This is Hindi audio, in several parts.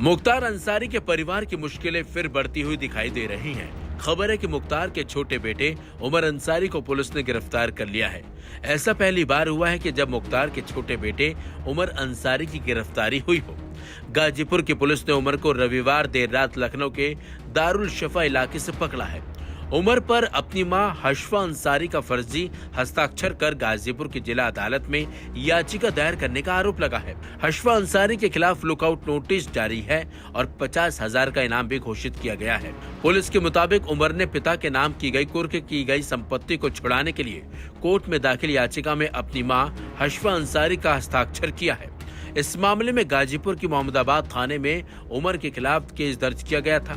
मुख्तार अंसारी के परिवार की मुश्किलें फिर बढ़ती हुई दिखाई दे रही हैं। खबर है कि मुख्तार के छोटे बेटे उमर अंसारी को पुलिस ने गिरफ्तार कर लिया है। ऐसा पहली बार हुआ है कि जब मुख्तार के छोटे बेटे उमर अंसारी की गिरफ्तारी हुई हो। गाजीपुर की पुलिस ने उमर को रविवार देर रात लखनऊ के दारुल शफा इलाके से पकड़ा है। उमर पर अपनी मां हशफा अंसारी का फर्जी हस्ताक्षर कर गाजीपुर की जिला अदालत में याचिका दायर करने का आरोप लगा है। हशफा अंसारी के खिलाफ लुकआउट नोटिस जारी है और 50,000 का इनाम भी घोषित किया गया है। पुलिस के मुताबिक उमर ने पिता के नाम की गई कुर्क की गई संपत्ति को छुड़ाने के लिए कोर्ट में दाखिल याचिका में अपनी मां हशफा अंसारी का हस्ताक्षर किया है। इस मामले में गाजीपुर की मोहम्मदाबाद थाने में उमर के खिलाफ केस दर्ज किया गया था।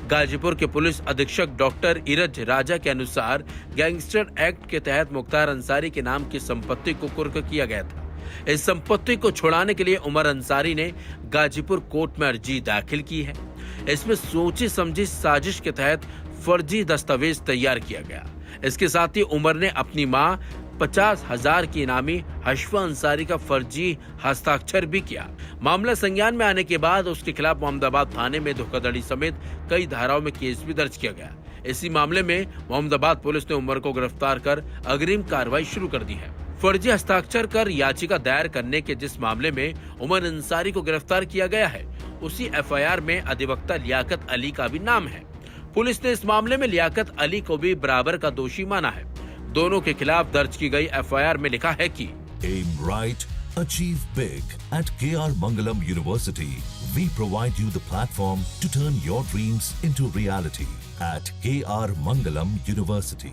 गाजीपुर के पुलिस अधीक्षक डॉक्टर इरज राजा के अनुसार गैंगस्टर एक्ट के तहत मुख्तार अंसारी के नाम की संपत्ति को कुर्क किया गया था। इस संपत्ति को छुड़ाने के लिए उमर अंसारी ने गाजीपुर कोर्ट में अर्जी दाखिल की है। इसमें सोची समझी साजिश के तहत फर्जी दस्तावेज तैयार किया गया। इसके साथ ही उमर ने अपनी मां 50,000 की इनामी हशफा अंसारी का फर्जी हस्ताक्षर भी किया। मामला संज्ञान में आने के बाद उसके खिलाफ मोहम्मदाबाद थाने में धोखाधड़ी समेत कई धाराओं में केस भी दर्ज किया गया। इसी मामले में मोहम्मदाबाद पुलिस ने उमर को गिरफ्तार कर अग्रिम कार्रवाई शुरू कर दी है। फर्जी हस्ताक्षर कर याचिका दायर करने के जिस मामले में उमर अंसारी को गिरफ्तार किया गया है, उसी FIR में अधिवक्ता लियाकत अली का भी नाम है। पुलिस ने इस मामले में लियाकत अली को भी बराबर का दोषी माना है। दोनों के खिलाफ दर्ज की गई FIR में लिखा है कि Aim right, achieve big. At KR Mangalam University, we provide you the platform to turn your dreams into reality. At KR Mangalam University.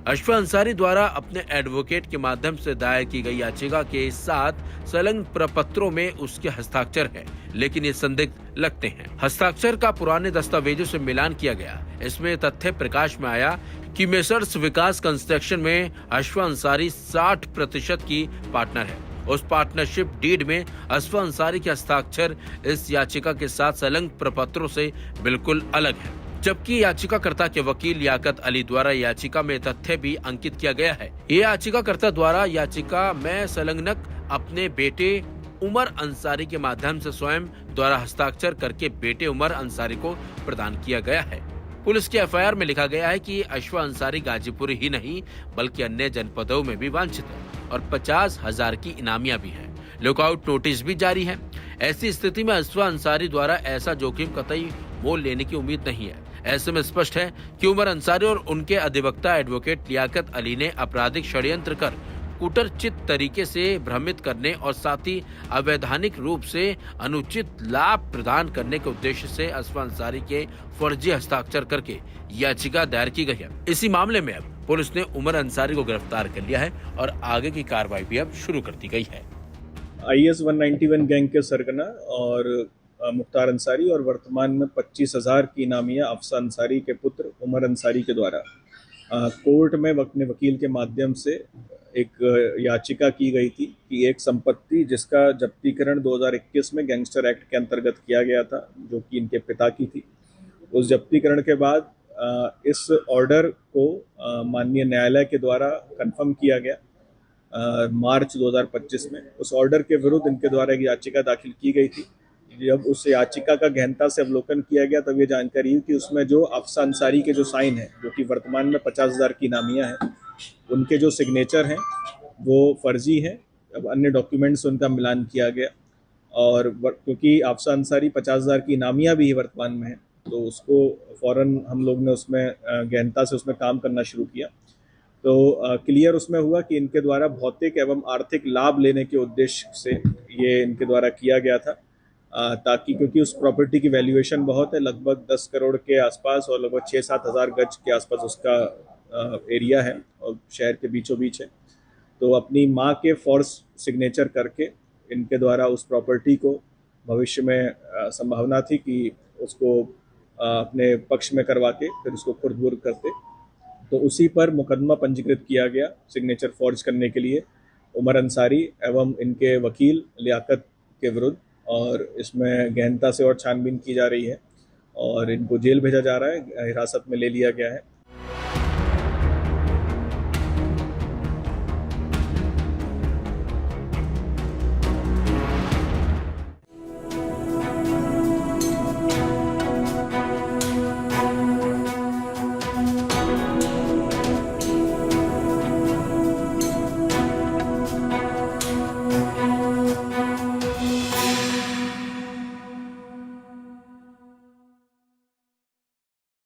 हशफा Ansari द्वारा अपने एडवोकेट के माध्यम से दायर की गई याचिका के साथ संलग्न प्रपत्रों में उसके हस्ताक्षर है, लेकिन ये संदिग्ध लगते हैं। हस्ताक्षर का पुराने दस्तावेजों से मिलान किया गया। इसमें तथ्य प्रकाश में आया कि मेसर्स विकास कंस्ट्रक्शन में हशफा अंसारी 60% की पार्टनर है। उस पार्टनरशिप डीड में हशफा अंसारी के हस्ताक्षर इस याचिका के साथ संलग्न प्रपत्रों से बिल्कुल अलग है, जबकि याचिकाकर्ता के वकील लियाकत अली द्वारा याचिका में तथ्य भी अंकित किया गया है। ये याचिकाकर्ता द्वारा याचिका में संलग्नक अपने बेटे उमर अंसारी के माध्यम से स्वयं द्वारा हस्ताक्षर करके बेटे उमर अंसारी को प्रदान किया गया है। पुलिस के FIR में लिखा गया है कि हशफा अंसारी गाजीपुर ही नहीं बल्कि अन्य जनपदों में भी वांछित है और 50,000 की इनामियां भी हैं। लुकआउट नोटिस भी जारी है। ऐसी स्थिति में हशफा अंसारी द्वारा ऐसा जोखिम कतई मोल लेने की उम्मीद नहीं है। ऐसे में स्पष्ट है कि उमर अंसारी और उनके अधिवक्ता एडवोकेट लियाकत अली ने आपराधिक षड्यंत्र कर कुटरचित तरीके से भ्रमित करने और साथ ही अवैधानिक रूप से अनुचित लाभ प्रदान करने के उद्देश्य से हशफा अंसारी के फर्जी हस्ताक्षर करके याचिका दायर की गई है। इसी मामले में अब पुलिस ने उमर अंसारी को गिरफ्तार कर लिया है और आगे की कार्रवाई भी अब शुरू कर दी गई है। IS 191 गैंग के सरगना और मुख्तार अंसारी और वर्तमान में 25,000 की इनामिया अफसा अंसारी के पुत्र उमर अंसारी के द्वारा कोर्ट में अपने वकील के माध्यम से एक याचिका की गई थी कि एक संपत्ति जिसका जब्तीकरण 2021 में गैंगस्टर एक्ट के अंतर्गत किया गया था, जो कि इनके पिता की थी, उस जब्तीकरण के बाद इस ऑर्डर को माननीय न्यायालय के द्वारा कंफर्म किया गया मार्च 2025 में। उस ऑर्डर के विरुद्ध इनके द्वारा एक याचिका दाखिल की गई थी। जब उस याचिका का गहनता से अवलोकन किया गया तब ये जानकारी हुई कि उसमें जो अफसा अंसारी के जो साइन है, जो कि वर्तमान में 50,000 की इनामियां हैं, उनके जो सिग्नेचर हैं वो फर्जी हैं। अब अन्य डॉक्यूमेंट्स उनका मिलान किया गया और क्योंकि अफसा अंसारी 50,000 की इनामियां भी वर्तमान में है, तो उसको फौरन हम लोग ने उसमें गहनता से उसमें काम करना शुरू किया। तो क्लियर उसमें हुआ कि इनके द्वारा भौतिक एवं आर्थिक लाभ लेने के उद्देश्य से ये इनके द्वारा किया गया था, ताकि क्योंकि उस प्रॉपर्टी की वैल्यूएशन बहुत है, लगभग 10 करोड़ के आसपास और लगभग 6-7 हज़ार गज के आसपास उसका एरिया है और शहर के बीचों बीच है। तो अपनी माँ के फोर्स सिग्नेचर करके इनके द्वारा उस प्रॉपर्टी को भविष्य में संभावना थी कि उसको अपने पक्ष में करवा के फिर उसको खुर्द-बुर्द करते, तो उसी पर मुकदमा पंजीकृत किया गया सिग्नेचर फॉर्ज करने के लिए उमर अंसारी एवं इनके वकील लियाकत के विरुद्ध, और इसमें गहनता से और छानबीन की जा रही है और इनको जेल भेजा जा रहा है, हिरासत में ले लिया गया है।